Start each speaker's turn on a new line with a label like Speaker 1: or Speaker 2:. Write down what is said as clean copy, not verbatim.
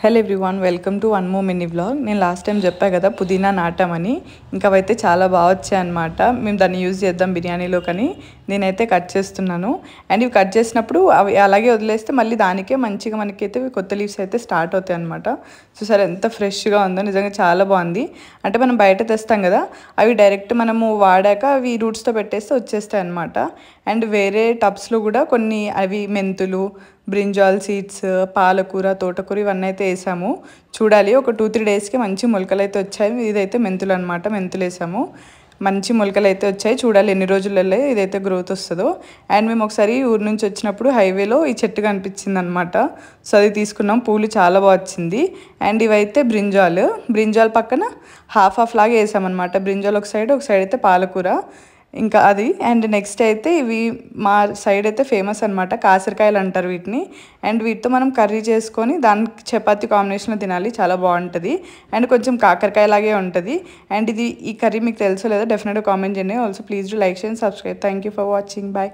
Speaker 1: Hello everyone, welcome to one more mini vlog. నేను last time చెప్పా కదా పుదీనా నాటామని. ఇంకా అవైతే చాలా బాగా వచ్చాయన్నమాట. మేము దాన్ని యూజ్ చేద్దాం బిర్యానీలో, కానీ నేనైతే కట్ చేస్తున్నాను. అండ్ ఇవి కట్ చేసినప్పుడు అవి అలాగే వదిలేస్తే మళ్ళీ దానికే మంచిగా మనకైతే కొత్త లీవ్స్ అయితే స్టార్ట్ అవుతాయి అనమాట. చూసారా ఎంత ఫ్రెష్గా ఉందో, నిజంగా చాలా బాగుంది. అంటే మనం బయట తెస్తాం కదా, అవి డైరెక్ట్ మనము వాడాక అవి రూట్స్తో పెట్టేస్తే వచ్చేస్తాయి అనమాట. అండ్ వేరే టబ్స్లో కూడా కొన్ని అవి మెంతులు, బ్రింజాల్ సీడ్స్, పాలకూర, తోటకూర ఇవన్నీ అయితే వేసాము. చూడాలి, ఒక 2-3 డేస్కి మంచి మొలకలు అయితే వచ్చాయి. ఇదైతే మెంతులు అనమాట, మెంతులు వేసాము, మంచి మొలకలు అయితే వచ్చాయి. చూడాలి ఎన్ని రోజులలో ఇదైతే గ్రోత్ వస్తుందో. అండ్ మేము ఒకసారి ఊరు నుంచి వచ్చినప్పుడు హైవేలో ఈ చెట్టు కనిపించింది అనమాట. సో అది తీసుకున్నాం, పూలు చాలా బాగా వచ్చింది. అండ్ ఇవైతే బ్రింజాల్ పక్కన హాఫ్ లాగా వేసామన్నమాట. బ్రింజాల్ ఒక సైడ్ అయితే పాలకూర ఇంకా అది. అండ్ నెక్స్ట్ అయితే ఇవి మా సైడ్ అయితే ఫేమస్ అనమాట, కాసరకాయలు అంటారు వీటిని. అండ్ వీటితో మనం కర్రీ చేసుకొని దానికి చపాతీ కాంబినేషన్లో తినాలి, చాలా బాగుంటుంది. అండ్ కొంచెం కాకరకాయలాగే ఉంటుంది. అండ్ ఈ కర్రీ మీకు తెలుసో లేదో డెఫినెట్గా కామెంట్ చేయండి. Also please do like, share, subscribe. Thank you for watching. Bye.